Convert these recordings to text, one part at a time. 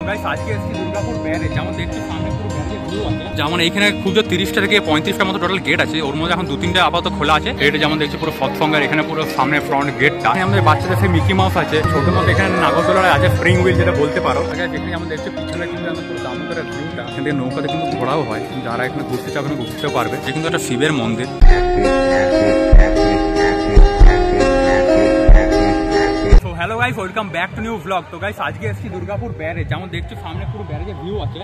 Guys আজকে এসেছি Durgapur barrage. যেমন দেখছি সামনে পুরো ব্যারেজের ভিউ আছে। যেমন এইখানে খুব যে 30টা থেকে 35টার মতো টোটাল গেট আছে, ওর মধ্যে এখন 2-3টা আপাতত খোলা আছে। এটা যেমন দেখছি পুরো সৎসঙ্গের এখানে পুরো সামনে ফ্রন্ট গেটটা। আমাদের বাচ্চাদের সেই মিকি মাউস আছে, ছোট মতো এখানে নাগরদোলার আছে, স্প্রিং হুইল যেটা বলতে পারো। এখানে যেমন দেখছো পিছনে কিন্তু পুরো দামোদরের ভিউটা, এখান থেকে নৌকাতে কিন্তু ঘোরাও হয়। যারা এখানে ঘুরতে চাবে ঘুরতেও পারবে। এটা কিন্তু একটা শিবের মন্দির। Hello guys, welcome back to new blog. তো গাইস আজকে এসেছি দুর্গাপুর ব্যারেজ। যেমন দেখছো সামনে পুরো ব্যারেজের ভিউ আছে।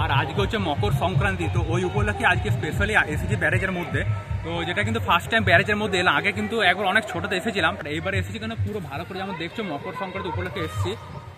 আর আজকে হচ্ছে মকর সংক্রান্তি, তো ওই উপলক্ষে আজকে স্পেশালি এসেছি ব্যারেজের মধ্যে। তো যেটা কিন্তু ফার্স্ট টাইম ব্যারেজের মধ্যে এলাম। আগে কিন্তু একবার অনেক ছোটতে এসেছিলাম, এইবারে এসেছি কেন পুরো ভালো করে। যেমন দেখছো মকর সংক্রান্তি উপলক্ষে এসেছি।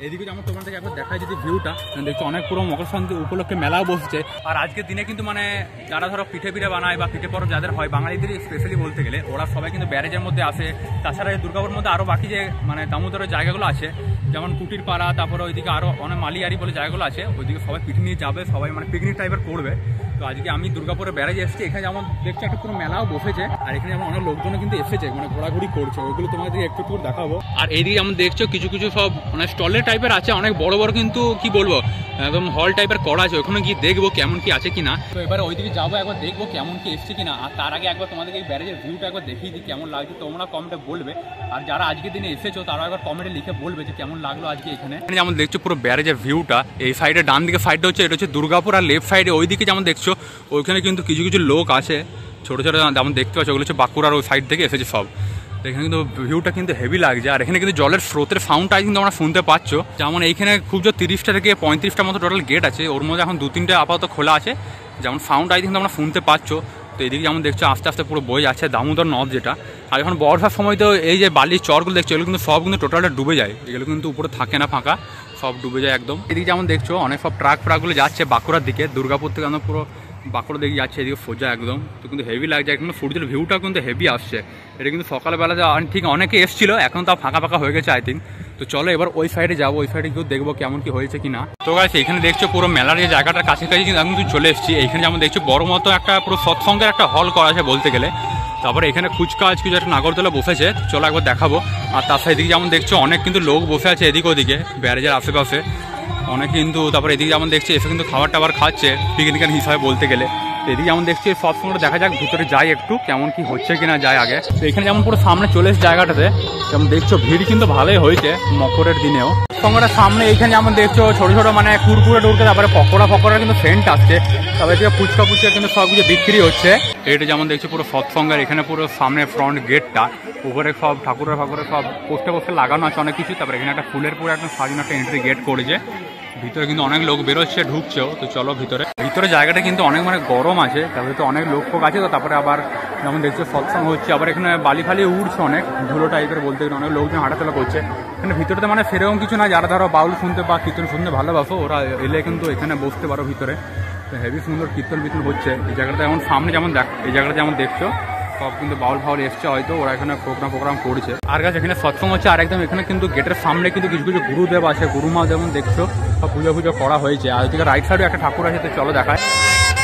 এদিকে যেমন তোমার থেকে একবার দেখায় যদি ভিউটা দেখছো, অনেক পুরো মকর সংক্রান্তি উপলক্ষে মেলাও বসছে। আর আজকের দিনে কিন্তু মানে যারা ধরো পিঠে বানায় বা পিঠে পরব যাদের হয় বাঙালিদের স্পেশালি বলতে গেলে, ওরা সবাই কিন্তু ব্যারেজের মধ্যে আসে। তাছাড়া এই দুর্গাপুরের মধ্যে আরও বাকি যে মানে দামোদরের জায়গাগুলো আছে, যেমন কুটির পাড়া, তারপরে ওইদিকে আরও অনেক মালিয়ারি বলে জায়গাগুলো আছে, ওইদিকে সবাই পিকনিক নিয়ে যাবে, সবাই মানে পিকনিক টাইপের করবে। তো আজকে আমি দুর্গাপুরে ব্যারেজে এসেছি। এখানে যেমন দেখছি একটা পুরো মেলাও বসেছে। আর এখানে যেমন অনেক লোকজন কিন্তু এসেছে, মানে ঘোরাঘুরি করছে, ওইগুলো তোমাদের একটু একটু দেখাবো। আর এইদিকে যেমন দেখছো কিছু কিছু সব মানে স্টলের টাইপের আছে, অনেক বড় বড় কিন্তু কি বলবো একদম হল টাইপের করা আছে। ওখানে গিয়ে দেখবো কেমন কি আছে কিনা। তো এবারে ওইদিকে যাবো, একবার দেখবো কেমন কি এসছে কিনা। আর তার আগে একবার তোমাদেরকে এই ব্যারেজের ভিউটা একবার দেখিয়ে দিই কেমন লাগছে। তোমরা কমেন্টে বলবে, আর যারা আজকের দিনে এসেছো তারা একবার কমেন্টে লিখে বলবে যে কেমন লাগলো আজকে এখানে। যেমন দেখছো পুরো ব্যারেজের ভিউটা, এই সাইডে ডান দিকে সাইডটা হচ্ছে এটা হচ্ছে দুর্গাপুর, আর লেফট সাইডে ওইদিকে যেমন দেখছো ওইখানে কিন্তু কিছু কিছু লোক আছে ছোটো ছোটো, যেমন দেখতে পাচ্ছ ওগুলো হচ্ছে বাঁকুড়ার ওই সাইড থেকে এসেছে সব। এখানে কিন্তু ভিউটা কিন্তু হেভি লাগছে। আর এখানে কিন্তু জলের স্রোতের সাউন্ডটা কিন্তু আমরা শুনতে পাচ্ছ। যেমন এইখানে খুব যে 30টা থেকে 35টার মতো টোটাল গেট আছে, ওর মধ্যে এখন 2-3টে আপাতত খোলা আছে। যেমন সাউন্ড কিন্তু আমরা শুনতে পাচ্ছ। তো এদিকে যেমন দেখছো আস্তে আস্তে পুরো বয়ে যাচ্ছে দামোদর নদ যেটা। আর এখন বর্ষার সময় তো এই যে বালির চরগুলো দেখছো এগুলো কিন্তু সব কিন্তু টোটালটা ডুবে যায়, এগুলো কিন্তু উপরে থাকে না, ফাঁকা সব ডুবে যায় একদম। এদিকে যেমন দেখছো অনেক সব ট্রাকগুলো যাচ্ছে বাঁকুড়ার দিকে, দুর্গাপুর থেকে আমরা পুরো বাঁকুড়া দিকে যাচ্ছে, এদিকে সোজা একদম। তো কিন্তু হেভি লাগছে, এখন সূর্যের ভিউটা কিন্তু হেভি আসছে। এটা কিন্তু সকালবেলা ঠিক অনেকে এসেছিল, এখন তাও ফাঁকা ফাঁকা হয়ে গেছে আই থিঙ্ক। তো চলো এবার ওই সাইডে যাবো, ওই সাইডে গিয়েও দেখবো কেমন কি হয়েছে কিনা। তো গাইস এখানে দেখছো পুরো মেলার যে জায়গাটার কাছাকাছি কিন্তু এখন কিন্তু চলে এসেছি। এইখানে যেমন দেখছো বড় মতো একটা পুরো সৎসঙ্গের একটা হল করা আছে বলতে গেলে। তারপরে এখানে ফুচকা কিছু একটা নাগরদোলা বসেছে, চলো একবার দেখাবো। আর তার সাইড দিকে যেমন দেখছো অনেক কিন্তু লোক বসে আছে এদিকে ওদিকে ব্যারেজের আশেপাশে অনেক কিন্তু। তারপরে এদিকে যেমন দেখছি এসে কিন্তু খাবার টাবার খাচ্ছে পিকনিকের হিসাবে বলতে গেলে। এদিকে যেমন দেখছি সৎসঙ্গটা দেখা যাক, ভিতরে যাই একটু কেমন কি হচ্ছে কিনা যায় আগে। তো এখানে যেমন পুরো সামনে চলে এসে জায়গাটাতে, যেমন দেখছো ভিড় কিন্তু ভালোই হয়েছে মকরের দিনেও। সৎসঙ্গটার সামনে এইখানে যেমন দেখছো ছোট ছোট মানে কুরকুরে টুরকে, তারপরে পকোড়া কিন্তু সেন্ট আসছে। তারপরে এদিকে ফুচকা কিন্তু সব কিছু বিক্রি হচ্ছে। এটা যেমন দেখছো পুরো সৎসঙ্গের এখানে পুরো সামনে ফ্রন্ট গেটটা, উপরে সব ঠাকুরের সব পোস্টার লাগানো আছে অনেক কিছু। তারপরে এখানে একটা ফুলের পুরো একদম সাজানো একটা এন্ট্রি গেট করেছে। ভিতরে কিন্তু অনেক লোক বেরোচ্ছে ঢুকছেও। তো চলো ভিতরে জায়গাটা কিন্তু অনেক মানে গরম আছে, তারপরে তো অনেক লোক ফোক আছে। তো তারপরে আবার যেমন দেখছো সৎসঙ্গ হচ্ছে, আবার এখানে বালি ফালি উঠছে অনেক ধুলো টাইপের বলতে গেলে, অনেক লোকজন হাঁটাচলা করছে। এখানে ভিতরে তো মানে সেরকম কিছু না, যারা ধরো বাউল শুনতে বা কীর্তন শুনতে ভালোবাসো ওরা এলে কিন্তু এখানে বসতে পারো ভিতরে। তো হেভি সুন্দর কীর্তন হচ্ছে এই জায়গাটা। যেমন সামনে যেমন এই জায়গাটা যেমন দেখছো সব কিন্তু বাউল ফাউল এসছে, হয়তো ওরা এখানে প্রোগ্রাম করছে। আর গাছ এখানে সৎসঙ্গ হচ্ছে। আর একদম এখানে কিন্তু গেটের সামনে কিন্তু কিছু কিছু গুরুদেব আছে, গুরুমা যেমন দেখছো সব পুজো করা হয়েছে। আর এদিকে রাইট সাইডে একটা ঠাকুর আছে, তো চলো দেখায়।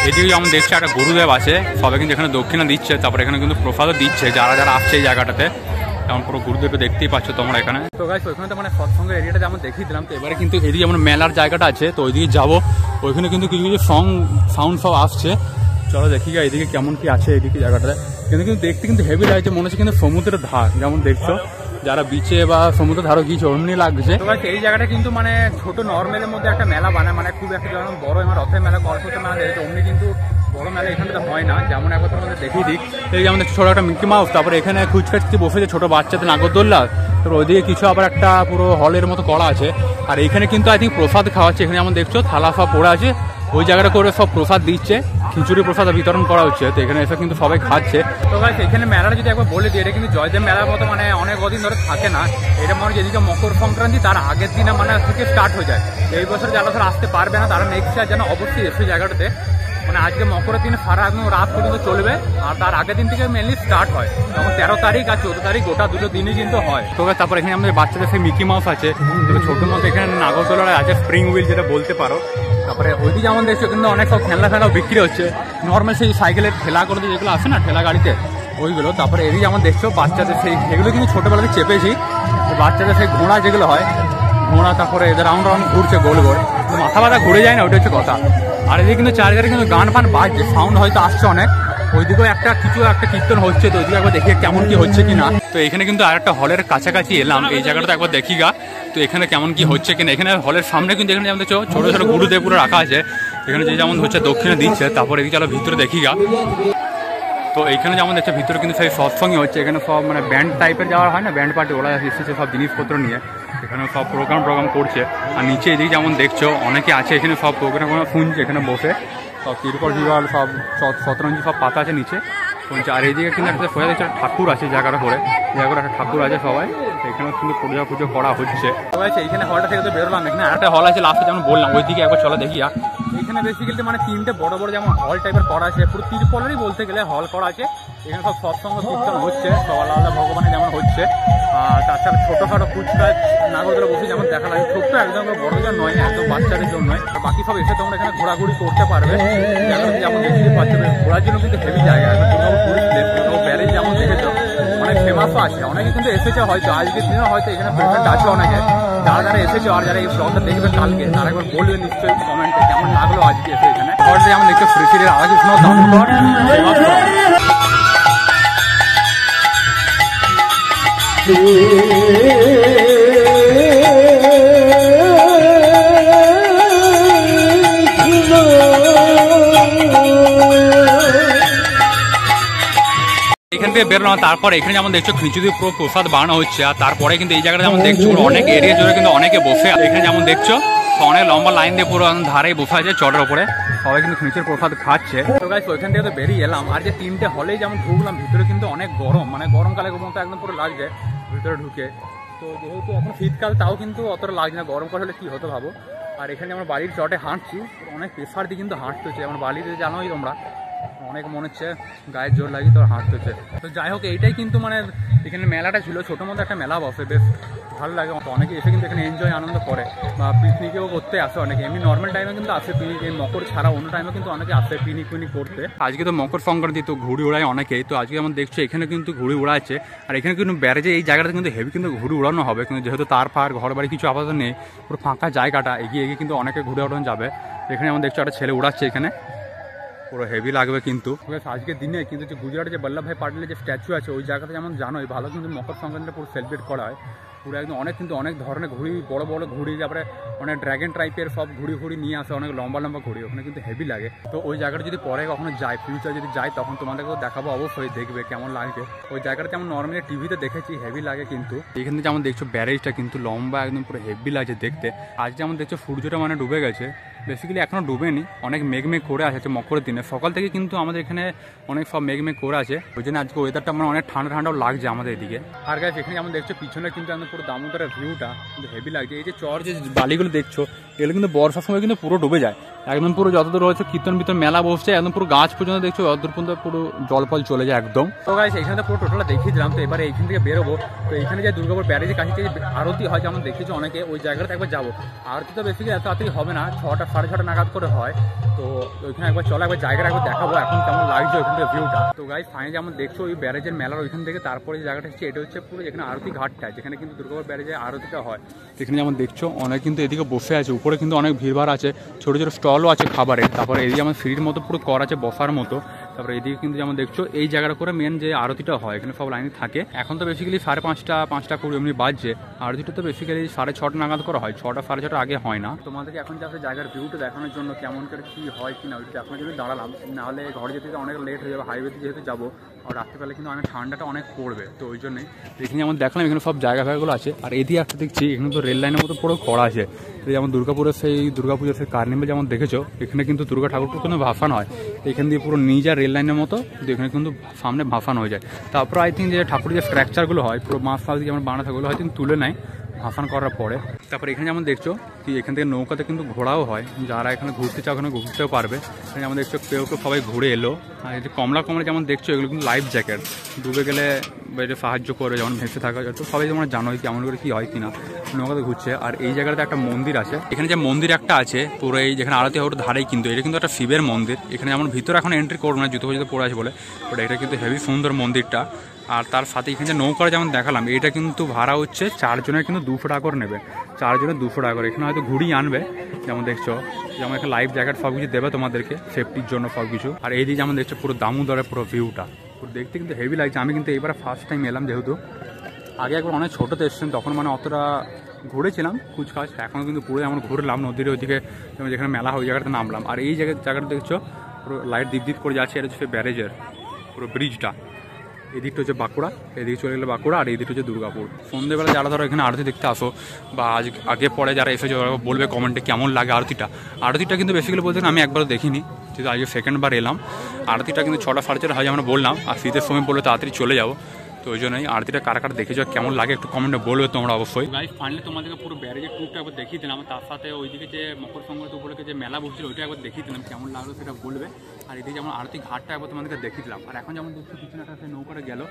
এদিকে যেমন দেখছো একটা গুরুদেব আছে, সবাই কিন্তু এখানে দক্ষিণা দিচ্ছে। তারপরে এখানে কিন্তু প্রসাদও দিচ্ছে যারা যারা আসছে এই জায়গাটাতে। যেমন পুরো গুরুদেবকে দেখতেই পাচ্ছ তোমরা এখানে। তো গাইস ওইখানে তো মানে সৎসঙ্গের এরিয়াটা যেমন দেখিয়ে দিলাম। তো এবারে কিন্তু এদিকে যেমন মেলার জায়গাটা আছে, তো ওইদিকে যাবো। ওইখানে কিন্তু কিছু কিছু সাউন্ড সব আসছে, চলো দেখি গা এদিকে কেমন কি আছে এদিকে জায়গাটা। কিন্তু দেখতে কিন্তু হেভি লাগছে, মনে হচ্ছে কিন্তু সমুদ্রের ধার। যেমন দেখছো যারা বিচে বা সমুদ্রের ধারও গিয়েছে অমনি লাগছে। তো এই জায়গাটা কিন্তু মানে ছোট নর্মালের মধ্যে একটা মেলা বানায়, মানে খুব একটা যেমন বড় আমার রথের মেলা কল্পতে মেলা দেখেছে অমনি কিন্তু বড় মেলা এখানটাতে হয় না। যেমন একবার তোমাদের দেখিয়ে দিক, এই যেমন ছোটো একটা মিকি মাউস, তারপরে এখানে খুচকাচি বসেছে ছোটো বাচ্চাদের নাগরদোল্লা। তারপর ওইদিকে কিছু আবার একটা পুরো হলের মতো করা আছে। আর এইখানে কিন্তু আই থিঙ্ক প্রসাদ খাওয়াচ্ছে। এখানে যেমন দেখছো থালা সব পড়ে আছে, ওই জায়গাটা করে সব প্রসাদ দিচ্ছে, খিচুড়ি প্রসাদ বিতরণ করা হচ্ছে। তো এখানে এসে কিন্তু সবাই খাচ্ছে। তো গাইস এখানে মেলাটা যদি একবার বলে দিই, এটা কিন্তু জয়দেব মেলার মতো মানে অনেক দিন ধরে থাকে না। এটা মনে যেদিকে মকর সংক্রান্তি তার আগের দিনে মানে থেকে স্টার্ট হয়ে যায়। এই বছর যারা ধর আসতে পারবে না তারা নেক্সট ইয়ার যেন অবশ্যই এসে জায়গাটাতে। মানে আজকে মকরের দিনে সারা একদম রাত পর্যন্ত চলবে, আর তার আগের দিন থেকে মেনলি স্টার্ট হয়। যেমন 13 তারিখ আর 14 তারিখ গোটা দুটো দিনই কিন্তু হয়। তো তারপর এখানে আমাদের বাচ্চাদের সেই মিকি মাউস আছে, ছোটো মতো এখানে নাগরদোলার আছে, স্প্রিং হুইল যেটা বলতে পারো। তারপরে ওইদিকে যেমন দেখছো কিন্তু অনেক সব খেলনাও বিক্রি হচ্ছে, নর্মাল সেই সাইকেলের ঠেলা করে যেগুলো আসে না ঠেলা গাড়িতে ওইগুলো। তারপরে এদিকে যেমন দেখছো বাচ্চাদের সেগুলো কিন্তু ছোটোবেলাতে চেপেছি, বাচ্চাদের সেই ঘোড়া যেগুলো হয় ঘোড়া, তারপরে এদের রাউন্ড ঘুরছে গোল গোল। মাথা ব্যথা ঘুরে যায় না, ওটা হচ্ছে কথা। আর এদিকে কিন্তু চারিধারে কিন্তু গান ফান বাজছে, সাউন্ড হয়তো আসছে অনেক। ওইদিকেও একটা কীর্তন হচ্ছে, তো ওইদিকে একবার দেখি কেমন কি হচ্ছে কিনা। তো এখানে কিন্তু আর একটা হলের কাছাকাছি এলাম, এই জায়গাটা একবার দেখি গা তো এখানে কেমন কি হচ্ছে কিনা। এখানে হলের সামনে কিন্তু এখানে যেমন দেখছো ছোটো ছোটো গুরুদেবগুলো রাখা আছে, এখানে যে যেমন হচ্ছে দক্ষিণে দিচ্ছে। তারপর এদিকে চলো ভিতরে দেখি গা। তো এইখানে যেমন দেখছে ভিতরে কিন্তু সেই সৎসঙ্গই হচ্ছে, এখানে সব মানে ব্যান্ড টাইপের যাওয়া হয় না, ব্যান্ড পার্টি, ওরা এসেছে সব জিনিসপত্র নিয়ে এখানে সব প্রোগ্রাম করছে। আর নিচে এদিকে যেমন দেখছো অনেকে আছে এখানে সব প্রোগ্রাম শুনছে, এখানে বসে সব তিরপল বিবাল সব শতরঞ্জি সব পাতা আছে নিচে শুনছে। আর এইদিকে কিন্তু একটা সোজা দেখছে ঠাকুর আছে জায়গাটা করে, জায়গাটা একটা ঠাকুর আছে সবাই, এখানে কিন্তু পুজো করা হচ্ছে। সবাই এইখানে হলটা থেকে তো বেরোলাম, এখানে একটা হল আছে লাস্টে যেমন বললাম, ওইদিকে একবার চলো দেখিয়া। এখানে বেসিক্যালি মানে তিনটে বড় বড় যেমন হল টাইপের করা আছে, পুরো তিরপলেরই বলতে গেলে হল করা আছে। এখানে সব সৎসঙ্গ কীর্তন হচ্ছে, সব আলাদা আলাদা ভগবানের যেমন হচ্ছে। আর তাছাড়া ছোটোখাটো কুচকাচ নাগরদোলা বসে যেমন দেখা লাগে, ছোট্ট একদম বড়দের নয়, একদম বাচ্চাদের জন্য নয়। বাকি সব এসে তোমরা এখানে ঘোরাঘুরি করতে পারবে, যেমন দেখতে পাচ্ছে ঘোরার জন্য কিন্তু হেভি জায়গা। Durgapur tourist place, Durgapur barrage যেমন দেখেছো অনেক ফেমাসও আছে, অনেকে কিন্তু এসেছে হয়তো আজকের দিনে, হয়তো এখানে প্রেজেন্ট আছে অনেকে। যারা এসেছে আর যারা এই ব্লগটা দেখবে কালকে, তারা একবার বলবে নিশ্চয়ই কমেন্টে কেমন লাগলো আজকে এসে এখানে। ঘরটা যেমন দেখছো শ্রী শ্রী রাধাকৃষ্ণ দামোদর এখান থেকে বেরোলাম। তারপর এখানে যেমন দেখছো খিচুড়ি পুরো প্রসাদ বানানো হচ্ছে। আর তারপরে কিন্তু এই জায়গাটা যেমন দেখছো অনেক এরিয়া জুড়ে কিন্তু অনেকে বসে, এখানে যেমন দেখছো অনেক লম্বা লাইন দিয়ে পুরো ধারে বসে আছে চটের ওপরে, সবাই কিন্তু খিচুড়ির প্রসাদ খাচ্ছে। তো গাইস ওইখান থেকে তো বেরিয়ে এলাম। আর যে তিনটে হলেই যেমন ঢুকলাম, ভিতরে কিন্তু অনেক গরম, মানে গরমকালে মতো একদম পুরো লাগছে ভিতরে ঢুকে। তো যেহেতু এখন শীতকাল তাও কিন্তু অতটা লাগছে না, গরমকাল হলে কী হতো ভাবো। আর এখানে আমার বাড়ির চটে হাঁটছি, অনেক প্রেশার দিয়ে কিন্তু হাঁটতে হচ্ছে। আমার বাড়িতে জানোই তোমরা অনেক মনে হচ্ছে গায়ের জোর লাগি তো হাঁটতে হচ্ছে। তো যাই হোক এইটাই কিন্তু মানে এখানে মেলাটা ছিল, ছোটো মতো একটা মেলা বসে, বেশ ভালো লাগে। অনেকে এসে কিন্তু এখানে এনজয় আনন্দ করে বা পিকনিকেও করতে আসে অনেকে। এমনি নর্মাল টাইমে কিন্তু আসে পিকনিক, এই মকর ছাড়া অন্য টাইমে কিন্তু অনেকে আসে পিকনিক করতে। আজকে তো মকর সংক্রান্তি, তো ঘুড়ি উড়ায় অনেকেই। তো আজকে যেমন দেখছো এখানে কিন্তু ঘুড়ি উড়াচ্ছে। আর এখানে কিন্তু ব্যারেজে এই জায়গাটা কিন্তু হেভি কিন্তু ঘুড়ি উড়ানো হবে, কিন্তু যেহেতু তার ফার ঘর বাড়ি কিছু আপাতত নেই, পুরো ফাঁকা জায়গাটা, এগিয়ে কিন্তু অনেকে ঘুরে উড়ানো যাবে। এখানে যেমন দেখছো একটা ছেলে উড়াচ্ছে, এখানে পুরো হেভি লাগবে কিন্তু। আজকের দিনে কিন্তু যে গুজরাটে যে বল্লভভাই পাটেলের যে স্ট্যাচু আছে ওই জায়গাটা যেমন জানোই ভালো কিন্তু মকর সংক্রান্তিটা পুরো সেলিব্রেট করা হয় পুরো একদম। অনেক কিন্তু অনেক ধরনের ঘুড়ি, বড় বড় ঘুড়ি, তারপরে অনেক ড্র্যাগন টাইপের সব ঘুড়ি নিয়ে আসে, অনেক লম্বা লম্বা ঘুড়ি, ওখানে কিন্তু হেভি লাগে। তো ওই জায়গাটা যদি পরে কখনো যায়, ফিউচার যদি যায়, তখন তোমাদেরকেও দেখাবো, অবশ্যই দেখবে কেমন লাগে। ওই জায়গাটা যেমন নর্মালি টিভিতে দেখেছি, হেভি লাগে কিন্তু। এখানে যেমন দেখছো ব্যারেজটা কিন্তু লম্বা একদম পুরো হেভি লাগছে দেখতে। আজ যেমন দেখছো সূর্যটা মানে ডুবে গেছে, বেসিক্যালি এখনও ডুবেনি, অনেক মেঘ করে আছে মকরের দিনে। সকাল থেকে কিন্তু আমাদের এখানে অনেক সব মেঘ করে আছে, ওই জন্য আজকে ওয়েদারটা মানে অনেক ঠান্ডাও লাগছে আমাদের এদিকে। আর গাইস এখানে যেমন দেখছো পিছনে কিন্তু একদম পুরো দামোদরের ভিউটা কিন্তু হেভি লাগছে। এই যে চর যে বালিগুলো দেখছো এগুলো কিন্তু বর্ষার সময় কিন্তু পুরো ডুবে যায় একদম, পুরো যতদূর হচ্ছে কীর্তন মেলা বসছে একদম পুরো গাছ পর্যন্ত দেখছো, যতদূর পর্যন্ত পুরো জলফল চলে যায় একদম। তো গাইস এখানে তো পুরো টোটালটা দেখিয়ে দিলাম। তো এবারে এইখান থেকে বেরোবো। তো এখানে যে দুর্গাপুর ব্যারেজের কাছে যে আরতি হয় যেমন দেখেছো অনেকে, ওই জায়গাটা একবার যাবো। আরতি তো বেসিক্যালি এত তাড়াতাড়ি হবে না, 6টা সাড়ে 6টা নাগাদ করে হয়। তো ওইখানে একবার চলো, একবার জায়গাটা একবার দেখাবো এখন কেমন লাগছে ওইখান থেকে ভিউটা। তো গাইস ফাইনালি যেমন দেখছো ওই ব্যারেজের মেলার ওইখান থেকে তারপরে যে জায়গাটা হচ্ছে এটা হচ্ছে পুরো যেখানে আরতি ঘাটটা, যেখানে কিন্তু দুর্গাপুর ব্যারেজে আরতিটা হয়। এখানে যেমন দেখছো অনেক কিন্তু এদিকে বসে আছে, উপরে কিন্তু অনেক ভিড়ভাড় আছে, ছোটো ছোটো স্টলও আছে খাবারের। তারপরে এদিকে আমার সিঁড়ির মতো পুরো কর আছে বসার মতো। তারপরে এদিকে কিন্তু যেমন দেখছো এই জায়গাটা করে মেন যে আরতিটা হয়, এখানে সব লাইনে থাকে। এখন তো বেসিক্যালি 5:30 করে এমনি বাজছে, আরতিটা তো বেসিক্যালি 6:30 নাগাদ করা হয়, 6টা সাড়ে 6টার আগে হয় না। তোমাদেরকে এখন যে জায়গার ভিউটা দেখানোর জন্য কেমন করে কী হয় কিনা ওইটা আপনার জন্য দাঁড়ালাম, নাহলে ঘরে যেতে অনেক লেট হয়ে যাবে, হাইওয়েতে যেহেতু যাবো। আর রাত্রিবেলা কিন্তু অনেক ঠান্ডাটা অনেক পড়বে, তো ওই জন্যই এখানে যেমন দেখলাম এখানে সব জায়গাগুলো আছে। আর এদিকে একটা দেখছি এখানে তো রেল লাইনের মতো পুরো করা আছে, যেমন দুর্গাপুরের সেই দুর্গাপুজোর সেই কার্নিভেল যেমন দেখেছো, এখানে কিন্তু দুর্গা ঠাকুরটা কিন্তু ভাসানো হয় এখান দিয়ে পুরো নিজা রেল লাইনের মতো, এখানে কিন্তু সামনে ভাসানো হয়ে যায়। তারপর আই থিঙ্ক যে ঠাকুরের যে স্ট্রাকচারগুলো হয় পুরো মাছ দিয়ে যেমন বানা থাকে ওগুলো হয়তো তুলে নেয় ভাসান করার পরে। তারপর এখানে যেমন দেখছো কি এখান থেকে নৌকাতে কিন্তু ঘোরাও হয়, যারা এখানে ঘুরতে চাও ওখানে ঘুরতেও পারবে। এখানে যেমন দেখছো কেউ সবাই ঘুরে এলো। আর এই যে কমলা যেমন দেখছো এগুলো কিন্তু লাইফ জ্যাকেট, ডুবে গেলে সাহায্য করে যেমন ভেসে থাকা, তো সবাই যেমন জানোই কেমন করে কি হয় কিনা নৌকাতে ঘুরছে। আর এই জায়গাটাতে একটা মন্দির আছে, এখানে যে মন্দির একটা আছে পুরো এই যেখানে আরতি হয় ওটা ধারেই কিন্তু, এটা কিন্তু একটা শিবের মন্দির। এখানে যেমন ভিতরে এখন এন্ট্রি করবো না, জুতো পরে আছে বলে, বাট এটা কিন্তু হেভি সুন্দর মন্দিরটা। আর তার সাথে এখানে যে নৌকা যেমন দেখালাম, এটা কিন্তু ভাড়া হচ্ছে 4 জনের কিন্তু 200 টাকা করে নেবে, 4 জনের 200 টাকা করে। এখানে হয়তো ঘুড়ি আনবে, যেমন দেখছো, যেমন এখানে লাইফ জ্যাকেট সব কিছু দেবে তোমাদেরকে সেফটির জন্য সব কিছু। আর এই দিকে যেমন দেখছো পুরো দামোদরের পুরো ভিউটা পুরো দেখতে কিন্তু হেভি লাগছে। আমি কিন্তু এবারে ফার্স্ট টাইম এলাম, যেহেতু আগে একবার অনেক ছোটোতে এসেছিলাম, তখন মানে অতটা ঘুরেছিলাম কুচকাজ, এখনও কিন্তু পুরো যেমন ঘুরলাম নদীর ওইদিকে, যেমন যেখানে মেলা হয় ওই জায়গাতে নামলাম। আর এই জায়গাটা দেখছো পুরো লাইট দ্বীপ করে যাচ্ছে, এটা হচ্ছে ব্যারেজের পুরো ব্রিজটা। এদিকটা হচ্ছে বাঁকুড়া, এদিকে চলে গেলে বাঁকুড়া, আর এদিকটা হচ্ছে দুর্গাপুর। সন্ধ্যেবেলা যারা ধরো এখানে আরতি দেখতে আসো বা আগে পরে যারা এসেছো বলবে কমেন্টে কেমন লাগে আরতিটা। আরতিটা কিন্তু বেসিক্যালি বলতে আমি একবারও দেখিনি, যেহেতু আজকে সেকেন্ডবার এলাম। আরতিটা কিন্তু 6টা 4:30 হয় আমরা বললাম, আর শীতের সময় বললে তাড়াতাড়ি চলে যাবো, তো ওই জন্যই আরতিটা কারা কারা দেখেছো কেমন লাগে একটু কমেন্টে বলবে তোমরা অবশ্যই। গাইস ফাইনালি তোমাদেরকে পুরো ব্যারেজের ট্যুরটা একবার দেখিয়ে দিলাম, তার সাথে ওইদিকে যে মকর সংক্রান্তি উপলক্ষে যে মেলা বসছিল ওইটা একবার দেখিয়ে দিলাম, কেমন লাগলো সেটা বলবে। আর এদিকে যেমন আরতি ঘাটটা একবার তোমাদেরকে দেখিয়ে দিলাম। আর এখন যেমন দেখছো পিছনে একটা সেই নৌকাটা গেল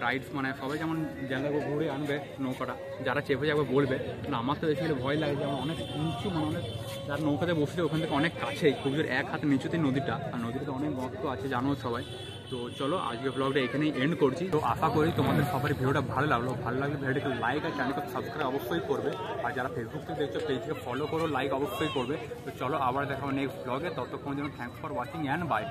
রাইডস, মানে সবাই যেমন জায়গায় ঘুরে আনবে নৌকাটা, যারা চেপে যাবে বলবে। না আমার তো বেশি ভয় লাগে, যেমন অনেক নিচু, মানে অনেক যারা নৌকাতে বসলে ওখান থেকে অনেক কাছেই, খুব জোর 1 হাত নিচুতেই নদীটা, আর নদীতে অনেক গর্ত আছে জানো সবাই। তো চলো আজকে ব্লগটা এখানেই এন্ড করছি। তো আশা করি তোমাদের সবার ভিডিওটা ভালো লাগলো ভিডিওটাকে লাইক আর চ্যানেলকে সাবস্ক্রাইব অবশ্যই করবে। আর যারা ফেসবুক থেকে দেখছো পেজকে ফলো করো, লাইক অবশ্যই করবে। তো চলো আবার দেখা হবে নেক্সট ব্লগে, ততক্ষণ যেন thanks for watching and by.